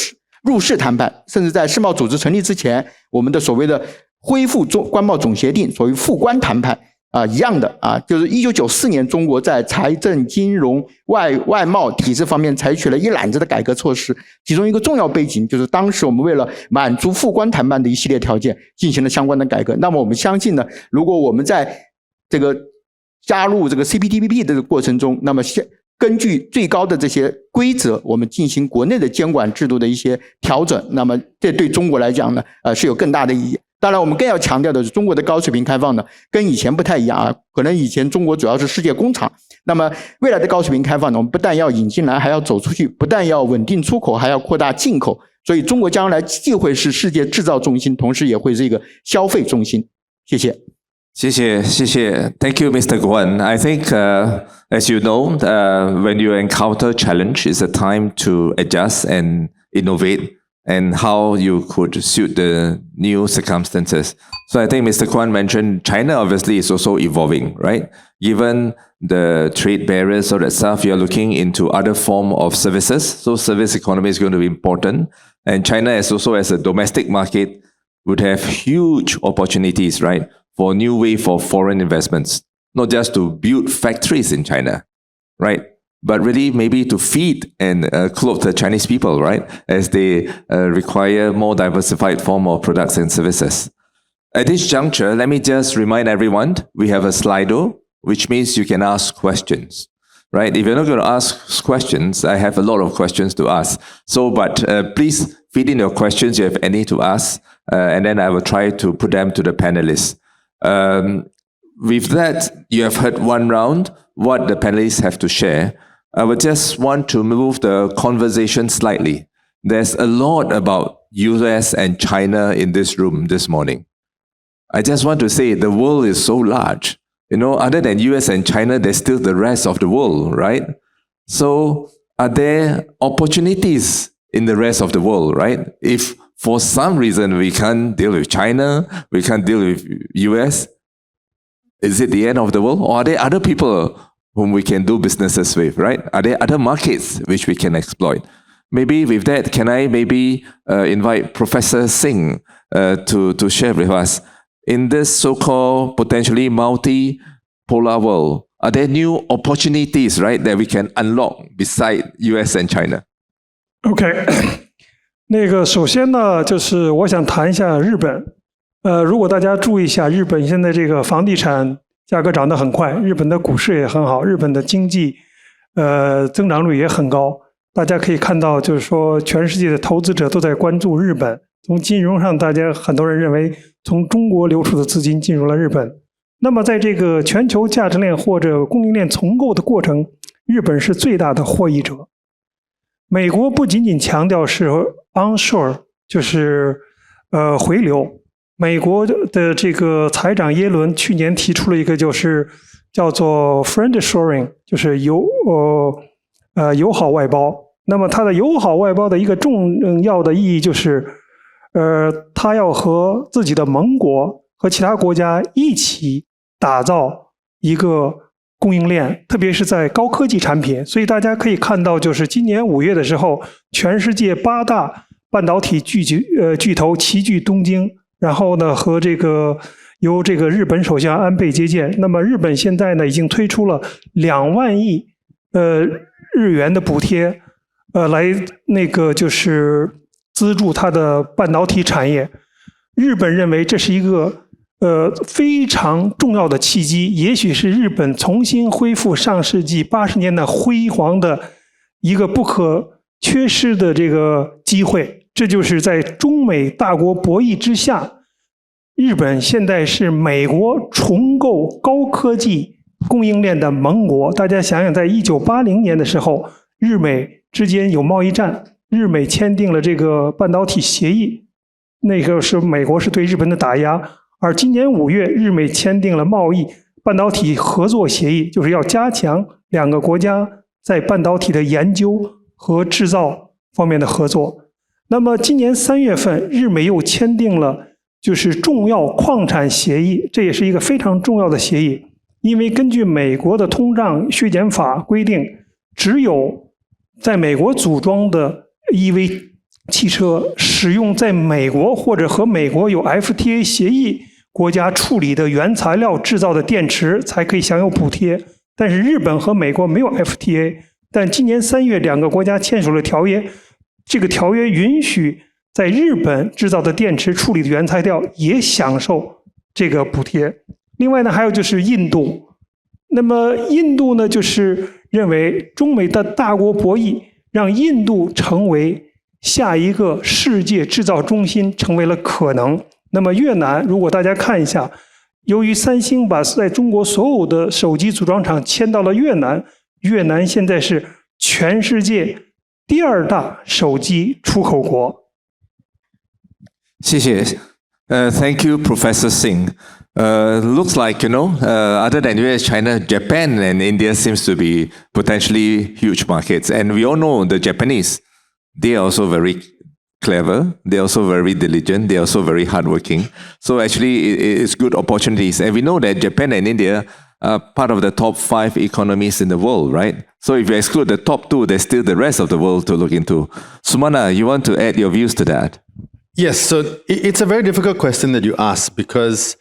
入世谈判，甚至在世贸组织成立之前，我们的所谓的恢复关贸总协定，所谓复关谈判一样的就是1994年中国在财政、金融、外贸体制方面采取了一揽子的改革措施，其中一个重要背景就是当时我们为了满足复关谈判的一系列条件进行了相关的改革。那么我们相信呢，如果我们在这个加入这个 CPTPP 的过程中，那么根据最高的这些规则，我们进行国内的监管制度的一些调整，那么这对中国来讲呢是有更大的意义。当然我们更要强调的是，中国的高水平开放呢跟以前不太一样可能以前中国主要是世界工厂，那么未来的高水平开放呢，我们不但要引进来，还要走出去，不但要稳定出口，还要扩大进口，所以中国将来既会是世界制造中心，同时也会是一个消费中心。谢谢。谢谢 Thank you, Mr. Guan. I think, as you know, when you encounter challenge, it's a time to adjust and innovate and how you could suit the new circumstances. So I think Mr. Guan mentioned China obviously is also evolving, right? Given the trade barriers, all that stuff, you're looking into other form of services. So service economy is going to be important. And China as also as a domestic market would have huge opportunities, right? For a new way for foreign investments, not just to build factories in China, right? But really maybe to feed and clothe the Chinese people, right? As they require more diversified form of products and services. At this juncture, let me just remind everyone, we have a Slido, which means you can ask questions, right? If you're not going to ask questions, I have a lot of questions to ask. So, but please feed in your questions, you have any to ask, and then I will try to put them to the panelists. With that, you have heard one round, what the panelists have to share. I would just want to move the conversation slightly. There's a lot about US and China in this room this morning. I just want to say the world is so large. You know, other than US and China, there's still the rest of the world, right? So are there opportunities in the rest of the world, right? If for some reason we can't deal with China, we can't deal with US, is it the end of the world? Or are there other people whom we can do businesses with, right? Are there other markets which we can exploit? Maybe with that, can I invite Professor Singh to share with us, in this so-called potentially multi-polar world, are there new opportunities, right, that we can unlock beside US and China? OK 那个首先呢，就是我想谈一下日本。如果大家注意一下，日本现在这个房地产价格涨得很快，日本的股市也很好，日本的经济增长率也很高。大家可以看到，就是说全世界的投资者都在关注日本。从金融上，大家很多人认为从中国流出的资金进入了日本。那么在这个全球价值链或者供应链重构的过程，日本是最大的获益者。美国不仅仅强调是 onshore， 就是回流。美国的这个财长耶伦去年提出了一个就是叫做 friendshoring， 就是友好外包。那么它的友好外包的一个重要的意义就是，它要和自己的盟国和其他国家一起打造一个供应链，特别是在高科技产品。所以大家可以看到，就是今年5月的时候，全世界8大半导体巨头齐聚东京，然后呢和由这个日本首相安倍接见。那么日本现在呢已经推出了2万亿日元的补贴，来就是资助它的半导体产业。日本认为这是一个非常重要的契机，也许是日本重新恢复上世纪80年代辉煌的一个不可缺失的这个机会。这就是在中美大国博弈之下，日本现在是美国重构高科技供应链的盟国。大家想想，在1980年的时候，日美之间有贸易战，日美签订了这个半导体协议，那个是美国是对日本的打压。而今年5月，日美签订了半导体合作协议，就是要加强2个国家在半导体的研究和制造方面的合作。那么今年3月份，日美又签订了就是重要矿产协议，这也是一个非常重要的协议，因为根据美国的通胀削减法规定，只有在美国组装的 EV 汽车使用在美国或者和美国有 FTA 协议国家处理的原材料制造的电池才可以享有补贴。但是日本和美国没有 FTA， 但今年3月2个国家签署了条约，这个条约允许在日本制造的电池处理的原材料也享受这个补贴。另外呢，还有就是印度。那么印度呢，就是认为中美的大国博弈让印度成为下一个世界制造中心成为了可能。那么越南，如果大家看一下，由于三星把在中国所有的手机组装厂迁到了越南，越南现在是全世界第2大手机出口国。谢谢。Thank you, Professor Singh. Looks like, other than US, China, Japan and India seems to be potentially huge markets. And we all know the Japanese, they are also very clever, they're also very diligent, they're also very hardworking. So actually, it's good opportunities. And we know that Japan and India are part of the top 5 economies in the world, right? So if you exclude the top 2, there's still the rest of the world to look into. Sumana, you want to add your views to that? Yes, so it's a very difficult question that you ask because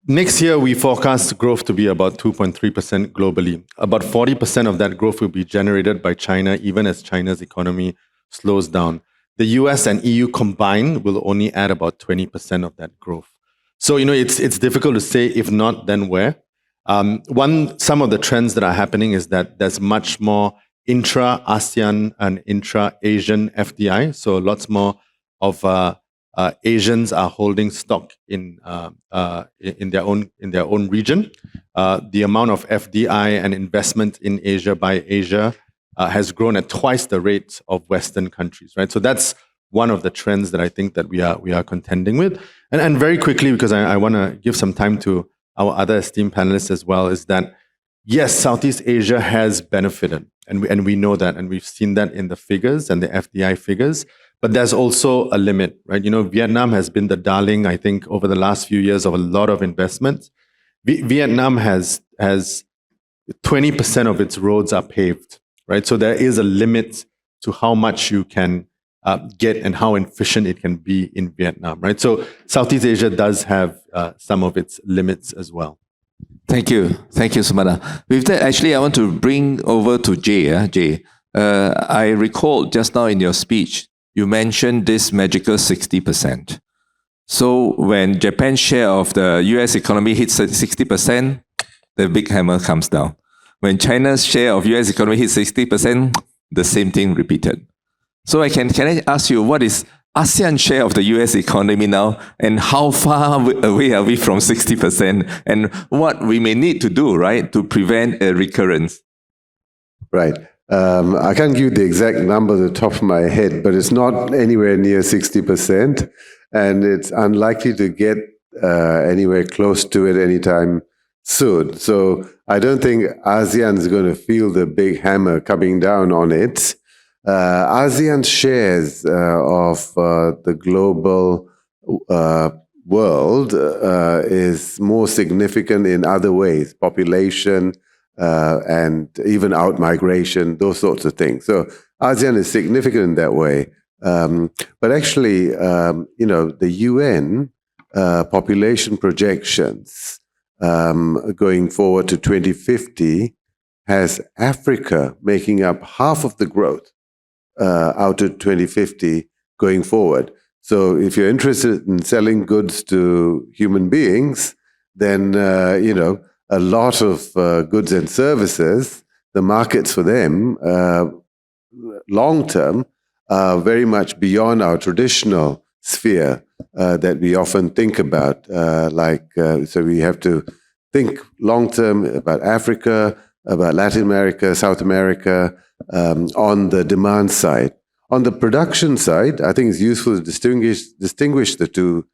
next year we forecast growth to be about 2.3% globally. About 40% of that growth will be generated by China, even as China's economy slows down. The US and EU combined will only add about 20% of that growth. So, it's difficult to say, if not, then where? Some of the trends that are happening is that there's much more intra-ASEAN and intra-Asian FDI. So lots more of Asians are holding stock in their own region. The amount of FDI and investment in Asia by Asia has grown at twice the rate of Western countries, right? So that's one of the trends that I think that we are contending with. And very quickly, because I want to give some time to our other esteemed panelists as well, is that yes, Southeast Asia has benefited, and we know that, and we've seen that in the figures and the FDI figures. But there's also a limit, right? Vietnam has been the darling, I think, over the last few years of a lot of investments. Vietnam has 20% of its roads are paved, right? So there is a limit to how much you can get and how efficient it can be in Vietnam, right? So Southeast Asia does have some of its limits as well. Thank you, Sumana. With that, actually, I want to bring over to Jay. Jay, I recall just now in your speech, you mentioned this magical 60%. So when Japan's share of the US economy hits 60%, the big hammer comes down. When China's share of US economy hits 60%, the same thing repeated. So can I ask you, what is ASEAN share of the US economy now, and how far away are we from 60%, and what we may need to do, right, to prevent a recurrence? Right. I can't give you the exact number at the top of my head, but it's not anywhere near 60%, and it's unlikely to get anywhere close to it anytime soon. So I don't think ASEAN is going to feel the big hammer coming down on it. ASEAN's shares of the global world is more significant in other ways, population and even out-migration, those sorts of things. So ASEAN is significant in that way. But actually, the UN population projections going forward to 2050 has Africa making up half of the growth out to 2050 going forward. So if you're interested in selling goods to human beings, then, a lot of goods and services, the markets for them, long term, are very much beyond our traditional sphere that we often think about. So we have to think long term about Africa, about Latin America, South America, on the demand side. On the production side, I think it's useful to distinguish the two,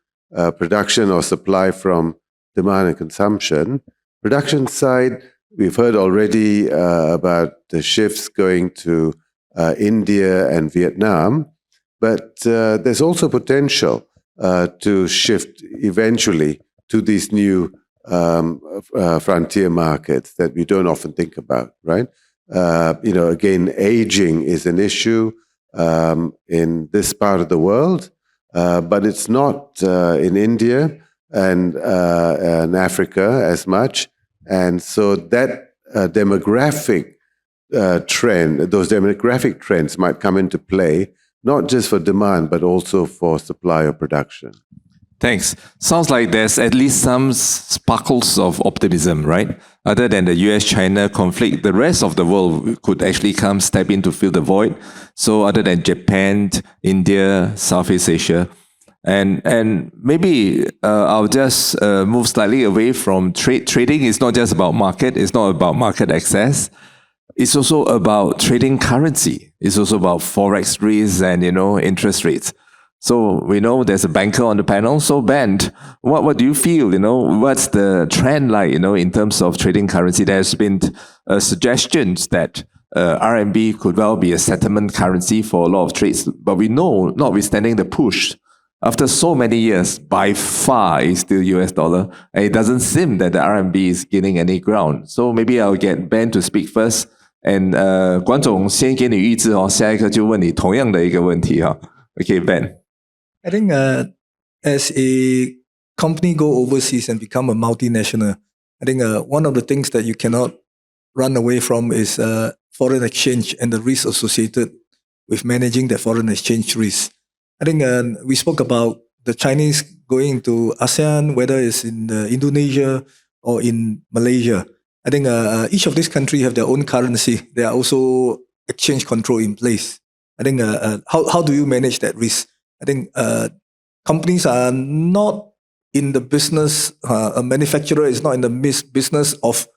production or supply from demand and consumption. Production side, we've heard already about the shifts going to India and Vietnam, but there's also potential to shift eventually to these new frontier markets that we don't often think about, right? Again, aging is an issue in this part of the world, but it's not in India and Africa as much. And so that demographic trend, those demographic trends might come into play, not just for demand, but also for supply or production. Thanks. Sounds like there's at least some sparkles of optimism, right? Other than the US-China conflict, the rest of the world could actually step in to fill the void. So other than Japan, India, Southeast Asia, and maybe I'll just move slightly away from trade. Trading is not just about market. It's not about market access. It's also about trading currency. It's also about forex risks and, interest rates. So we know there's a banker on the panel. So Ben, what do you feel? What's the trend like? In terms of trading currency, there's been suggestions that RMB could well be a settlement currency for a lot of trades. But we know, notwithstanding the push, after so many years, by far is still US dollar, and it doesn't seem that the RMB is gaining any ground. So maybe I'll get Ben to speak first. And 管总先给你预知哦，下一个就问你同样的一个问题哈。Okay, Ben. I think as a company go overseas and become a multinational, I think one of the things that you cannot run away from is foreign exchange and the risk associated with managing that foreign exchange risk. I think we spoke about the Chinese going to ASEAN, whether it's in Indonesia or in Malaysia. I think each of these countries have their own currency. There are also exchange control in place. I think how do you manage that risk? I think companies are not in the business, a manufacturer is not in the business of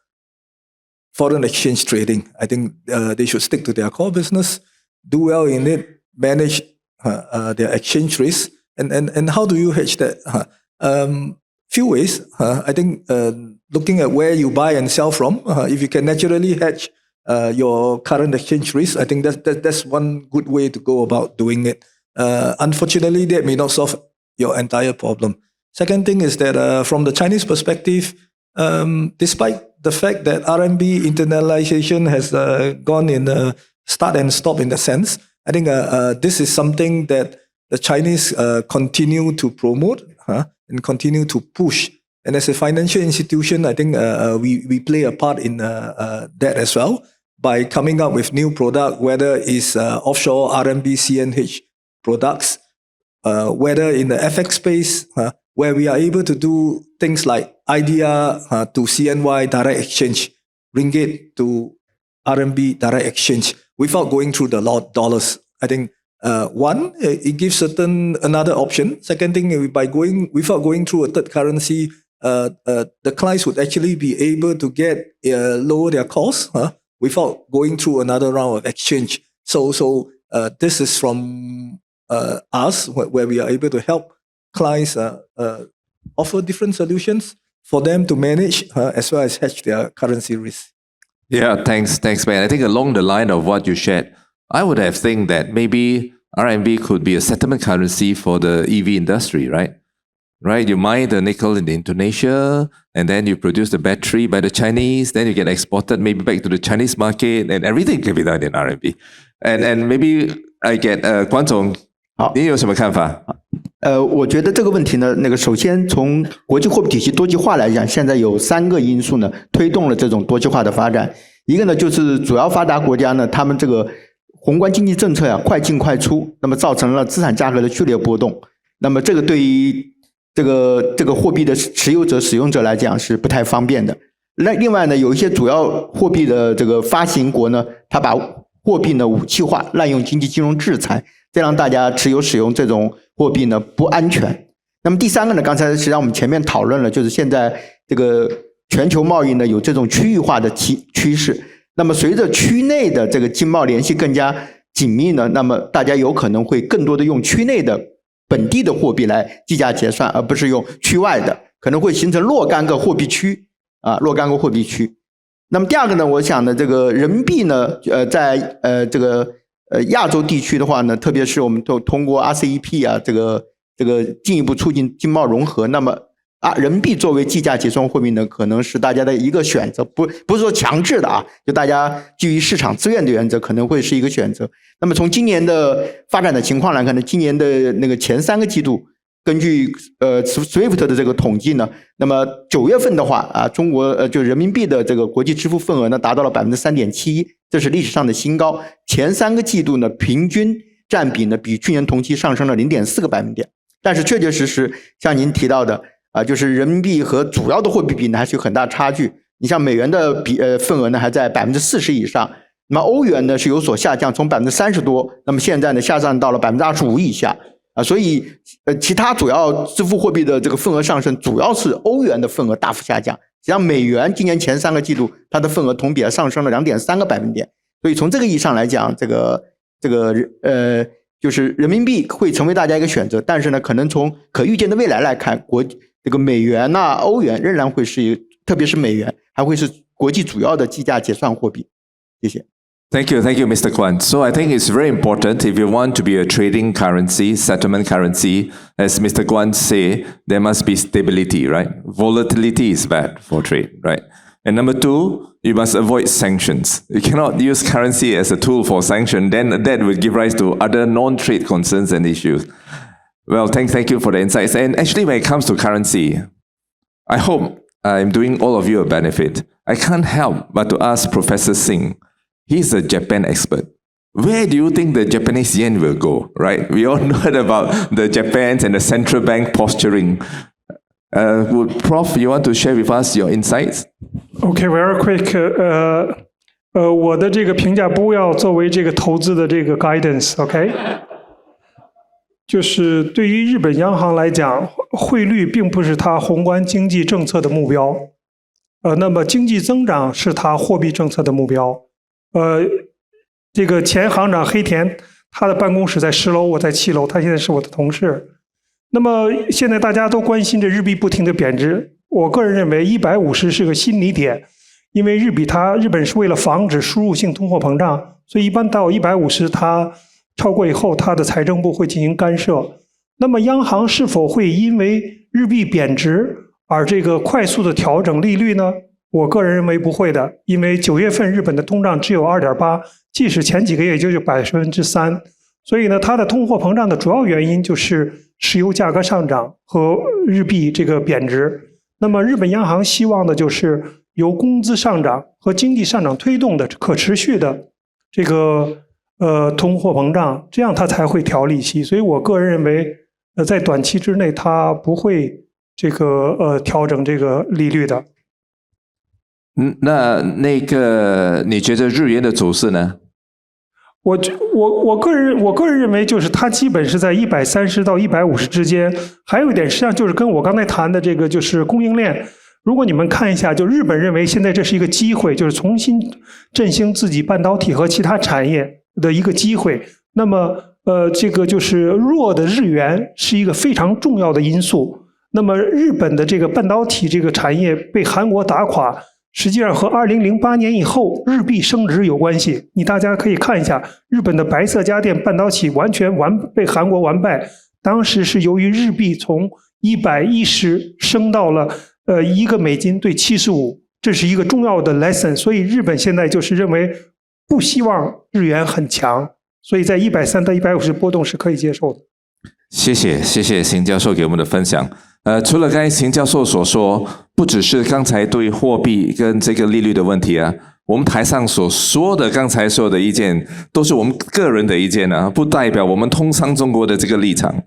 foreign exchange trading. I think they should stick to their core business, do well in it, manage their exchange risk. And how do you hedge that? Few ways. I think looking at where you buy and sell from, if you can naturally hedge your current exchange risk, I think that's one good way to go about doing it. Unfortunately, that may not solve your entire problem. Second thing is that from the Chinese perspective, despite the fact that RMB internalization has gone in start and stop in that sense, I think this is something that the Chinese continue to promote and continue to push. And as a financial institution, I think we play a part in that as well by coming up with new product, whether it's offshore RMB CNH products, whether in the FX space, where we are able to do things like IDR to CNY direct exchange, ringgit to RMB direct exchange, without going through the dollars. I think One, it gives another option. Second thing, without going through a third currency, the clients would actually be able to lower their costs without going through another round of exchange. So this is from us, where we are able to help clients offer different solutions for them to manage as well as hedge their currency risk. Yeah, thanks, Ben. I think along the line of what you shared, I would have think that maybe RMB could be a settlement currency for the EV industry, right? Right, you mine the nickel in Indonesia, and then you produce the battery by the Chinese, then you get exported maybe back to the Chinese market, and everything can be done in RMB. And maybe I get 关总，你有什么看法？我觉得这个问题呢，首先从国际货币体系多极化来讲，现在有3个因素呢推动了这种多极化的发展。一个呢就是主要发达国家呢，他们这个宏观经济政策快进快出，那么造成了资产价格的剧烈波动。那么这个对于这个货币的持有者、使用者来讲是不太方便的。另外呢，有一些主要货币的这个发行国呢，它把货币呢武器化，滥用经济金融制裁，这让大家持有使用这种货币呢不安全。那么第3个呢，刚才实际上我们前面讨论了，就是现在这个全球贸易呢有这种区域化的趋势。那么随着区内的这个经贸联系更加紧密呢，那么大家有可能会更多的用区内的本地的货币来计价结算，而不是用区外的，可能会形成若干个货币区若干个货币区。那么第2个呢，我想呢，这个人民币呢，在这个亚洲地区的话呢，特别是我们都通过 RCEP 这个进一步促进经贸融合，那么人民币作为计价结算货币呢，可能是大家的一个选择，不是说强制的就大家基于市场资源的原则，可能会是一个选择。那么从今年的发展的情况来看呢，今年的前3个季度，根据SWIFT 的这个统计呢，那么9月份的话中国就人民币的这个国际支付份额呢达到了 3.71%， 这是历史上的新高。前3个季度呢，平均占比呢比去年同期上升了 0.4个百分点。但是确确实实像您提到的就是人民币和主要的货币比呢还是有很大差距。你像美元的份额呢还在 40% 以上，那么欧元呢是有所下降，从 30% 多，那么现在呢下降到了 25% 以下所以其他主要支付货币的这个份额上升，主要是欧元的份额大幅下降。实际上美元今年前3个季度它的份额同比上升了 2.3个百分点。所以从这个意义上来讲，这个就是人民币会成为大家一个选择，但是呢可能从可预见的未来来看，这个美元欧元仍然会是，特别是美元还会是国际主要的计价结算货币。谢谢。Thank you, Mr. Kwan. So I think it's very important if you want to be a trading currency, settlement currency, as Mr. Kwan say, there must be stability, right? Volatility is bad for trade, right? And number 2, you must avoid sanctions. You cannot use currency as a tool for sanction, then that will give rise to other non-trade concerns and issues. Well, thank you for the insights. And actually, when it comes to currency, I hope I'm doing all of you a benefit. I can't help but to ask Professor Singh. He's a Japan expert. Where do you think the Japanese yen will go, right? We all heard about the Japans and the central bank posturing. Prof, you want to share with us your insights? Okay, very quick. 我的这个评价不要作为这个投资的这个 guidance，OK？就是对于日本央行来讲，汇率并不是它宏观经济政策的目标，那么经济增长是它货币政策的目标。这个前行长黑田，他的办公室在10楼，我在7楼，他现在是我的同事。那么现在大家都关心着日币不停的贬值，我个人认为150是个心理点，因为日本是为了防止输入性通货膨胀，所以一般到150它超过以后，它的财政部会进行干涉。那么央行是否会因为日币贬值而这个快速的调整利率呢？我个人认为不会的，因为9月份日本的通胀只有 2.8%， 即使前几个月也就3%，所以呢，它的通货膨胀的主要原因就是石油价格上涨和日币这个贬值。那么日本央行希望的就是由工资上涨和经济上涨推动的可持续的这个通货膨胀，这样它才会调利息。所以我个人认为，在短期之内它不会这个调整这个利率的。那个你觉得日元的走势呢？我个人认为，就是它基本是在130到150之间。还有一点，实际上就是跟我刚才谈的这个就是供应链。如果你们看一下，就日本认为现在这是一个机会，就是重新振兴自己半导体和其他产业的一个机会。那么这个就是弱的日元是一个非常重要的因素。那么日本的这个半导体这个产业被韩国打垮，实际上和2008年以后日币升值有关系。大家可以看一下，日本的白色家电半导体完全被韩国完败，当时是由于日币从110升到了1个美金对75，这是一个重要的 lesson。所以日本现在就是认为不希望日元很强，所以在130到150波动是可以接受的。谢谢邢教授给我们的分享。除了刚才邢教授所说，不只是刚才对货币跟这个利率的问题啊，我们台上所说的刚才所有的意见都是我们个人的意见啊，不代表我们通商中国的这个立场。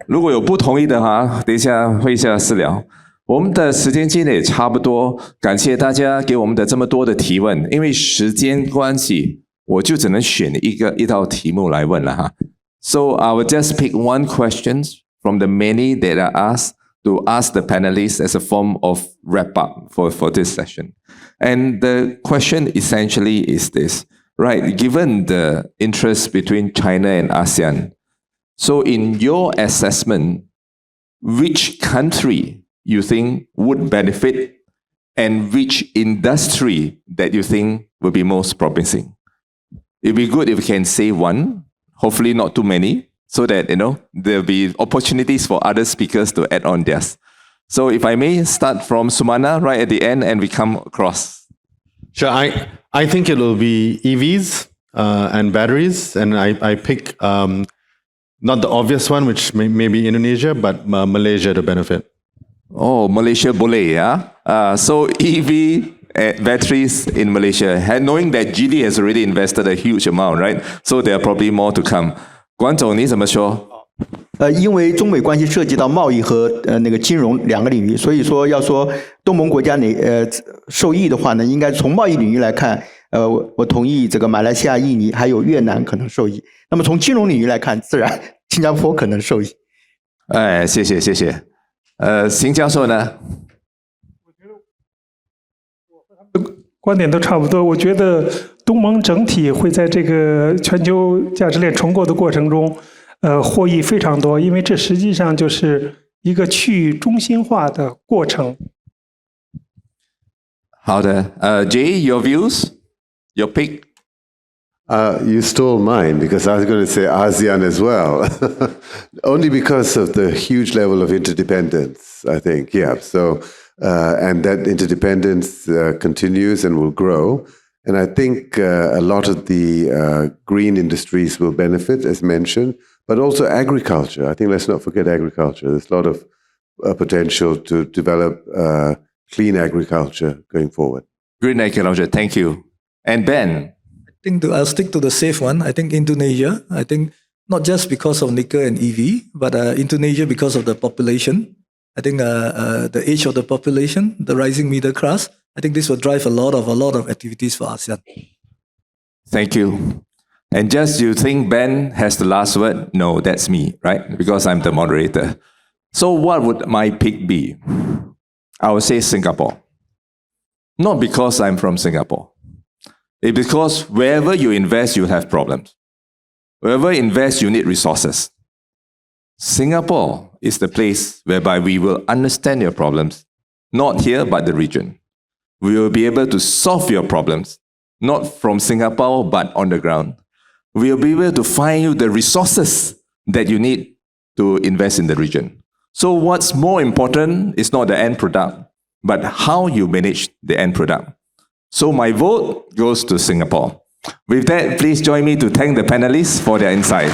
如果有不同意的话，等一下会下私聊。我们的时间积累也差不多，感谢大家给我们的这么多的提问。因为时间关系，我就只能选一道题目来问了哈。So I will just pick one question from the many that are asked to ask the panelists as a form of wrap up for this session. And the question essentially is this, right? Given the interest between China and ASEAN, so in your assessment, which country you think would benefit and which industry that you think will be most promising? It'd be good if you can say one, hopefully not too many, so that, there'll be opportunities for other speakers to add on theirs. So if I may start from Sumana right at the end and we come across. Sure. I think it will be EVs and batteries. And I pick not the obvious one, which may be Indonesia, but Malaysia to benefit. Oh, Malaysia boleh, yeah? So EV batteries in Malaysia, knowing that GD has already invested a huge amount, right? So there are probably more to come. 管总你怎么说？因为中美关系涉及到贸易和那个金融两个领域，所以说要说东盟国家受益的话呢，应该从贸易领域来看，我同意这个马来西亚、印尼还有越南可能受益。那么从金融领域来看，自然新加坡可能受益。谢谢。邢教授呢？观点都差不多。我觉得东盟整体会在这个全球价值链重构的过程中，获益非常多，因为这实际上就是一个去中心化的过程。好的，Jay, your views, your pick. You stole mine because I was going to say ASEAN as well, only because of the huge level of interdependence, I think. Yeah. So, and that interdependence continues and will grow. And I think a lot of the green industries will benefit, as mentioned, but also agriculture. I think let's not forget agriculture. There's a lot of potential to develop clean agriculture going forward. Green agriculture, thank you. And Ben? I think I'll stick to the safe one. I think Indonesia. I think not just because of nickel and EV, but Indonesia because of the population. I think the age of the population, the rising middle class. I think this will drive a lot of activities for ASEAN. Thank you. And just you think Ben has the last word? No, that's me, right? Because I'm the moderator. So what would my pick be? I would say Singapore. Not because I'm from Singapore. It's because wherever you invest, you have problems. Wherever you invest, you need resources. Singapore is the place whereby we will understand your problems, not here, but the region. We will be able to solve your problems, not from Singapore, but on the ground. We will be able to find you the resources that you need to invest in the region. So what's more important is not the end product, but how you manage the end product. So my vote goes to Singapore. With that, please join me to thank the panelists for their insights.